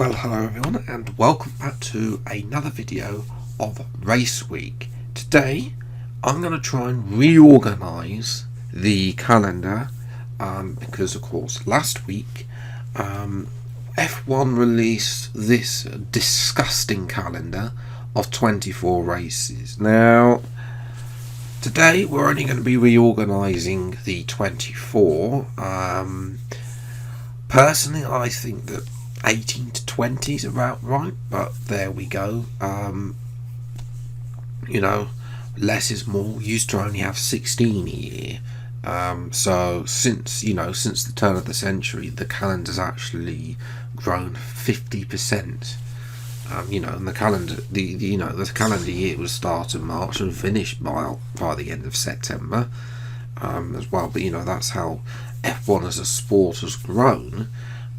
Well, hello everyone, and welcome back to another video of Race Week. Today, I'm going to try and reorganise the calendar because, of course, last week F1 released this disgusting calendar of 24 races. Now, today we're only going to be reorganising the 24. Personally, I think that 18 to 20 is about right, but there we go. Less is more. Used to only have 16 a year. So since the turn of the century, the calendar's actually grown 50%. And the calendar year was start in March and finished by the end of September, as well. But that's how F1 as a sport has grown.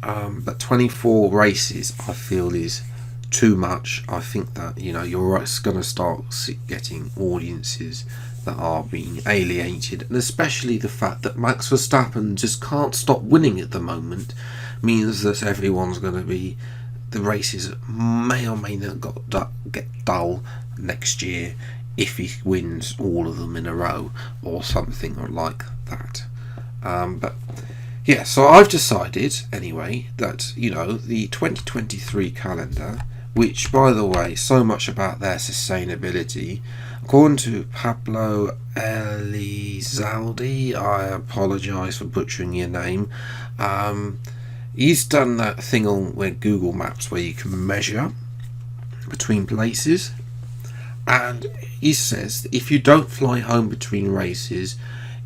But 24 races, I feel, is too much. I think that you're going to start getting audiences that are being alienated, and especially the fact that Max Verstappen just can't stop winning at the moment means that everyone's going to be. The races may or may not get dull next year if he wins all of them in a row or something like that. But yeah, so I've decided anyway that the 2023 calendar, which by the way, so much about their sustainability, according to Pablo Elizalde, I apologise for butchering your name. He's done that thing on Google Maps where you can measure between places, and he says that if you don't fly home between races,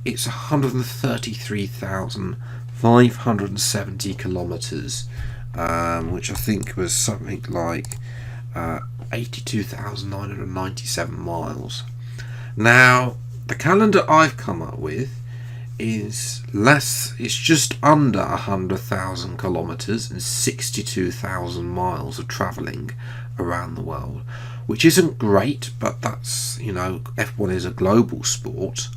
it's 133,570 kilometres, which I think was something like 82,997 miles. Now, the calendar I've come up with is less. It's just under 100,000 kilometres and 62,000 miles of travelling around the world, which isn't great, but that's F1 is a global sport.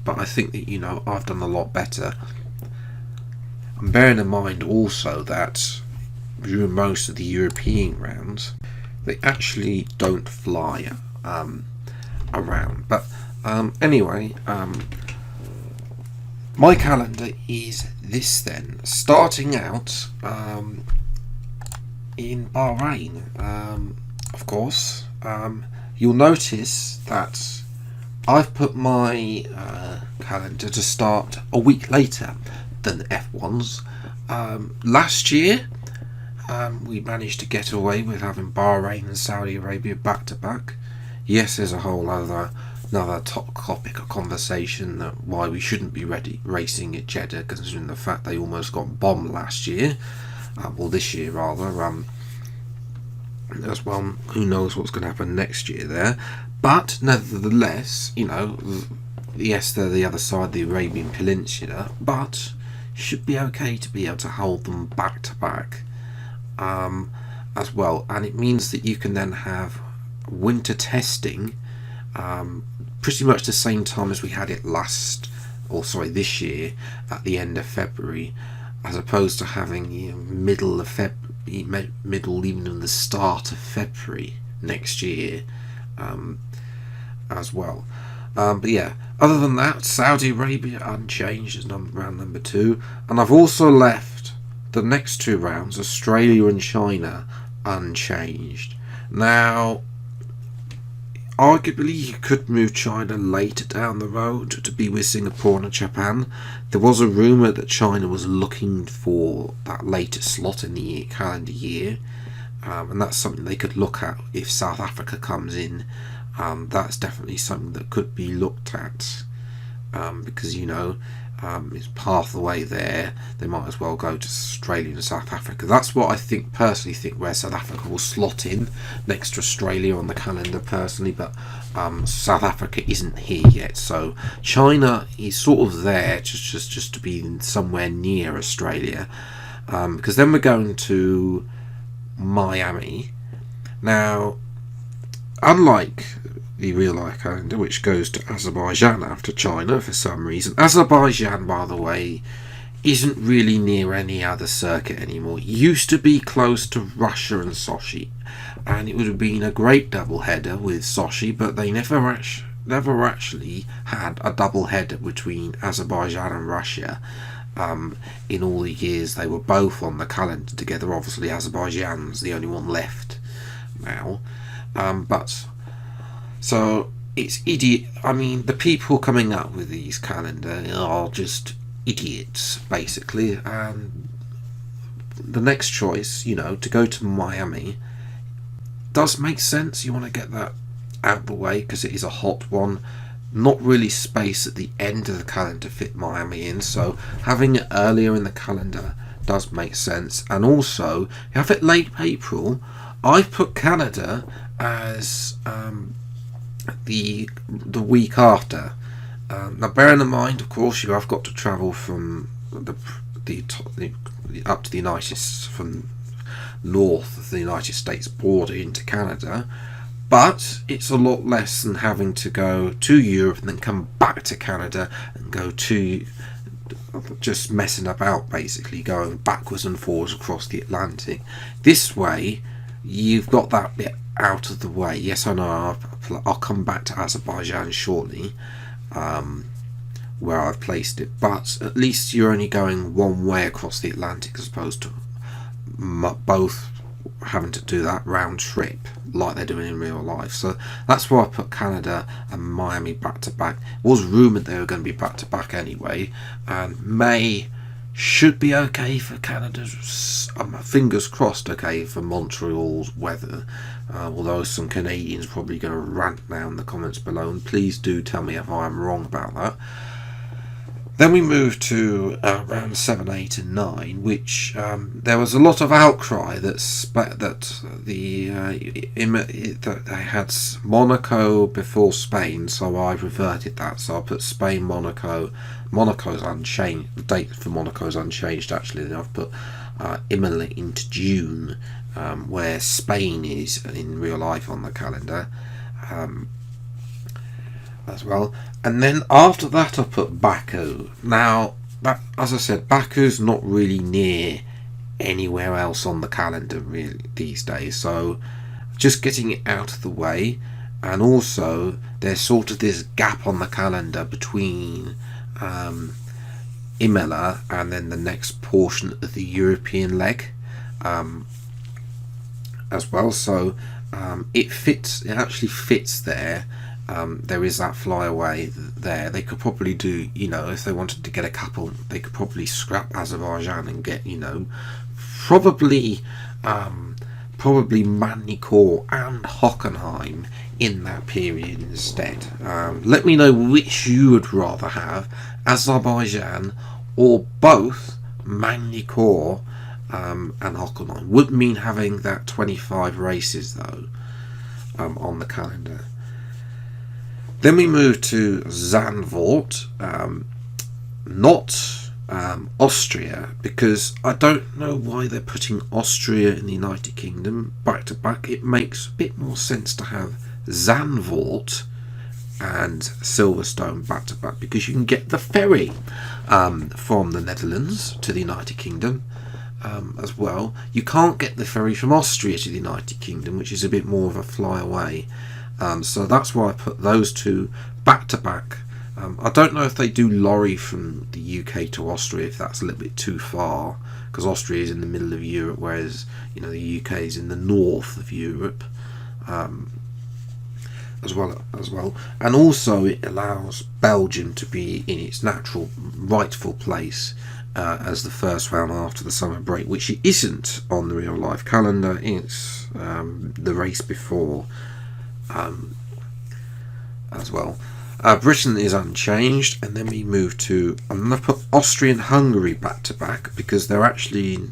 But I think that I've done a lot better. And bearing in mind also that during most of the European rounds, they actually don't fly around. But anyway, my calendar is this then. Starting out in Bahrain, of course, you'll notice that I've put my calendar to start a week later than F1's. Last year, we managed to get away with having Bahrain and Saudi Arabia back to back. Yes, there's a whole another topic of conversation that why we shouldn't be racing at Jeddah, considering the fact they almost got bombed last year, this year rather. As well, who knows what's going to happen next year there. But nevertheless, yes, they're the other side of the Arabian Peninsula, but should be okay to be able to hold them back to back as well. And it means that you can then have winter testing pretty much the same time as we had it this year at the end of February, as opposed to having middle even in the start of February next year as well. But yeah, other than that, Saudi Arabia unchanged as round number 2, and I've also left the next 2 rounds, Australia and China, unchanged. Now, arguably you could move China later down the road to be with Singapore and Japan. There was a rumour that China was looking for that later slot in the calendar year, and that's something they could look at if South Africa comes in. That's definitely something that could be looked at, because it's half the way there. They might as well go to Australia and South Africa. That's what I personally think where South Africa will slot in next to Australia on the calendar personally, but South Africa isn't here yet, so China is sort of there just to be somewhere near Australia, because then we're going to Miami. Now, unlike the real life calendar, which goes to Azerbaijan after China for some reason. Azerbaijan, by the way, isn't really near any other circuit anymore. It used to be close to Russia and Sochi, and it would have been a great double header with Sochi, but they never actually had a double header between Azerbaijan and Russia. In all the years they were both on the calendar together. Obviously Azerbaijan's the only one left now, but so it's idiot. I mean, the people coming up with these calendars are just idiots, basically. And the next choice, to go to Miami does make sense. You want to get that out of the way because it is a hot one. Not really space at the end of the calendar to fit Miami in, so having it earlier in the calendar does make sense. And also, you have it late April. I've put Canada as the week after. Now, bearing in mind, of course, you have got to travel from the up to the from north of the United States border into Canada. But it's a lot less than having to go to Europe and then come back to Canada and go to just messing about, basically going backwards and forwards across the Atlantic. This way, you've got that bit out of the way. Yes, I know I'll come back to Azerbaijan shortly, where I've placed it, but at least you're only going one way across the Atlantic as opposed to both having to do that round trip like they're doing in real life. So that's why I put Canada and Miami back to back. It was rumoured they were going to be back to back anyway, and May should be okay for Canada's, fingers crossed, okay for Montreal's weather, although some Canadians are probably going to rant now in the comments below, and please do tell me if I'm wrong about that. Then we moved to round 7, 8 and 9, which there was a lot of outcry that they had Monaco before Spain, so I reverted that. So I put Spain, Monaco. Monaco's unchanged. The date for Monaco's unchanged actually. Then I've put Imola into June, where Spain is in real life on the calendar. As well, and then after that I put Baku. Now, that, as I said, Baku's not really near anywhere else on the calendar really these days, so just getting it out of the way. And also there's sort of this gap on the calendar between Imola and then the next portion of the European leg as well, so it actually fits there. There is that flyaway there. They could probably do, if they wanted to get a couple, they could probably scrap Azerbaijan and get, probably Magny-Cours and Hockenheim in that period instead. Let me know which you would rather have, Azerbaijan or both Magny-Cours and Hockenheim. Would mean having that 25 races though on the calendar. Then we move to Zandvoort, not Austria, because I don't know why they're putting Austria in the United Kingdom back to back. It makes a bit more sense to have Zandvoort and Silverstone back to back, because you can get the ferry from the Netherlands to the United Kingdom as well. You can't get the ferry from Austria to the United Kingdom, which is a bit more of a flyaway. So that's why I put those two back to back. I don't know if they do lorry from the UK to Austria, if that's a little bit too far, because Austria is in the middle of Europe, whereas the UK is in the north of Europe as well. And also it allows Belgium to be in its natural rightful place as the first round after the summer break, which it isn't on the real life calendar. It's the race before as well. Britain is unchanged, and then we move to, I'm going to put Austria and Hungary back to back because they're actually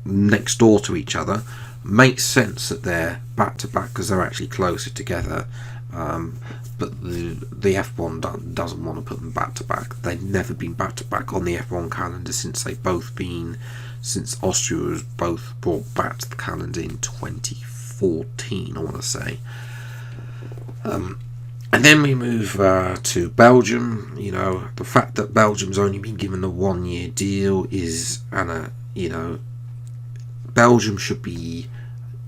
next door to each other. Makes sense that they're back to back because they're actually closer together, but the F1 doesn't want to put them back to back. They've never been back to back on the F1 calendar since Austria was both brought back to the calendar in 2014, I want to say. And then we move to Belgium. You know, the fact that Belgium's only been given a 1-year deal is, you know, Belgium should be.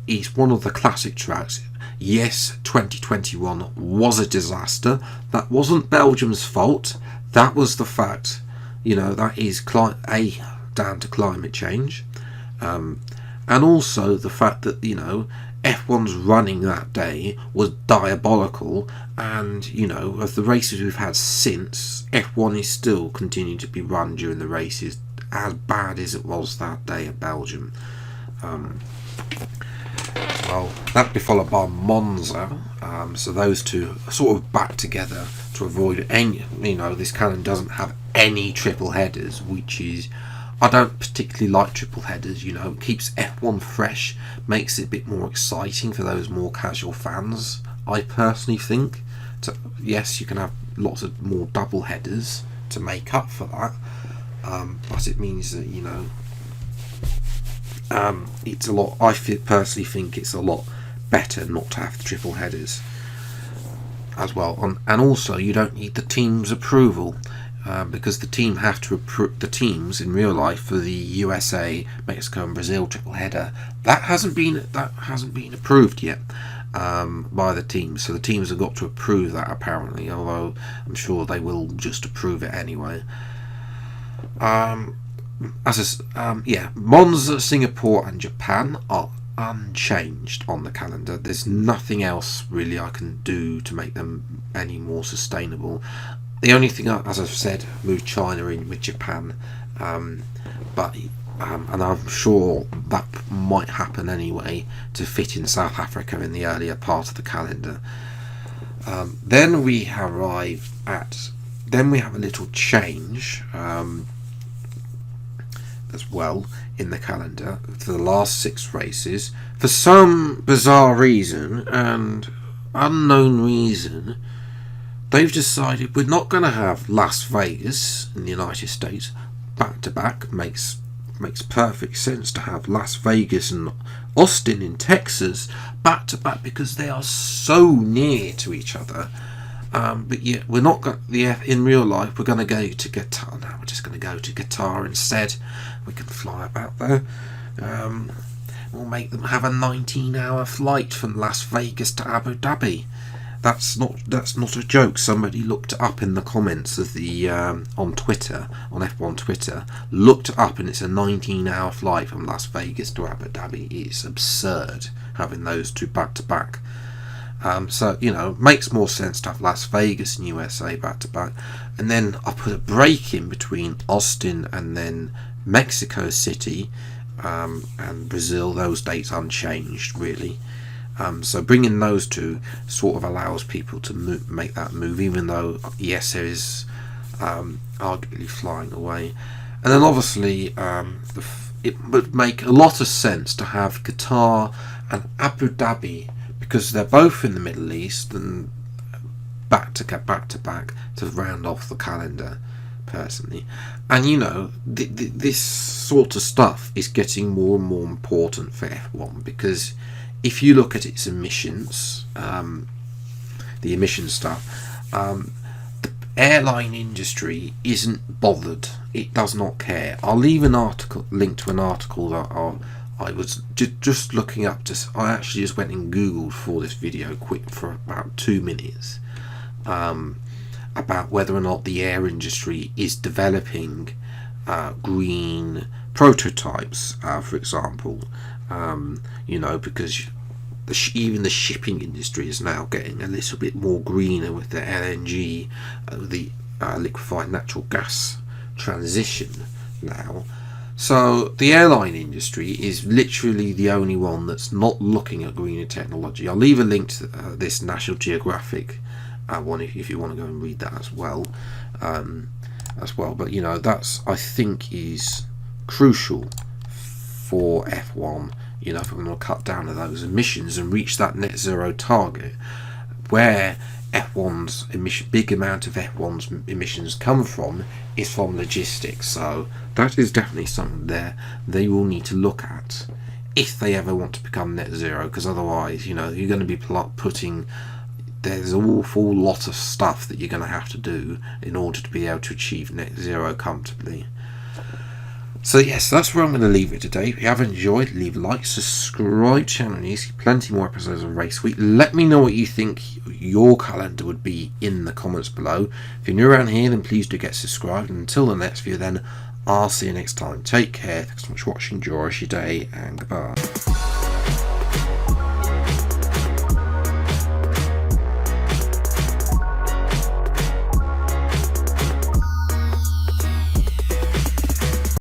It's one of the classic tracks. Yes, 2021 was a disaster. That wasn't Belgium's fault. That was the fact. You know, that is down to climate change, and also the fact that, you know, F1's running that day was diabolical, and, you know, of the races we've had since, F1 is still continuing to be run during the races as bad as it was that day at Belgium. Well, that'd be followed by Monza, so those two are sort of back together to avoid any, you know, this calendar doesn't have any triple headers, which is, I don't particularly like triple headers, you know, it keeps F1 fresh, makes it a bit more exciting for those more casual fans, I personally think. So, yes, you can have lots of more double headers to make up for that, but it means that, you know, it's a lot. I personally think it's a lot better not to have the triple headers as well. And also, you don't need the team's approval, because the team have to approve. The teams in real life for the USA, Mexico, and Brazil triple header that hasn't been approved yet by the teams. So the teams have got to approve that apparently. Although I'm sure they will just approve it anyway. Monza, Singapore and Japan are unchanged on the calendar. There's nothing else really I can do to make them any more sustainable. The only thing, as I've said, move China in with Japan, and I'm sure that might happen anyway to fit in South Africa in the earlier part of the calendar. Then we have a little change as well in the calendar for the last 6 races. For some bizarre reason and unknown reason, they've decided we're not going to have Las Vegas in the United States back to back. Makes perfect sense to have Las Vegas and Austin in Texas back to back because they are so near to each other. But yeah, we're not going. In real life, we're going to go to Qatar. No, we're just going to go to Qatar instead. We can fly about there. We'll make them have a 19-hour flight from Las Vegas to Abu Dhabi. That's not a joke. Somebody looked it up in the comments of the on Twitter, on F1 Twitter, looked it up, and it's a 19-hour flight from Las Vegas to Abu Dhabi. It's absurd having those two back to back. So, you know, makes more sense to have Las Vegas and USA back to back, and then I put a break in between Austin and then Mexico City and Brazil. Those dates unchanged really. So bringing those two sort of allows people to make that move, even though yes, there is arguably flying away. And then obviously it would make a lot of sense to have Qatar and Abu Dhabi, because they're both in the Middle East, and back to back to round off the calendar personally. And you know, this sort of stuff is getting more and more important for F1, because if you look at its emissions, the emission stuff, the airline industry isn't bothered. It does not care. I'll leave an article, link to an article that I was just looking up. I actually just went and Googled for this video quick for about 2 minutes, about whether or not the air industry is developing green prototypes, for example. You know, because even the shipping industry is now getting a little bit more greener with the LNG, the liquefied natural gas transition now. So the airline industry is literally the only one that's not looking at greener technology. I'll leave a link to this National Geographic one if you want to go and read that as well. But you know, that's, I think, is crucial for F1. You know, if we're going to cut down to those emissions and reach that net zero target, where F1's big amount of F1's emissions come from is from logistics. So that is definitely something there they will need to look at if they ever want to become net zero, because otherwise, you know, you're going to be putting there's an awful lot of stuff that you're going to have to do in order to be able to achieve net zero comfortably. So yes, that's where I'm going to leave it today. If you have enjoyed, leave a like, subscribe to the channel, and you see plenty more episodes of Race Week. Let me know what you think your calendar would be in the comments below. If you're new around here, then please do get subscribed. And until the next video then, I'll see you next time. Take care, thanks so much for watching, enjoy your day, and goodbye.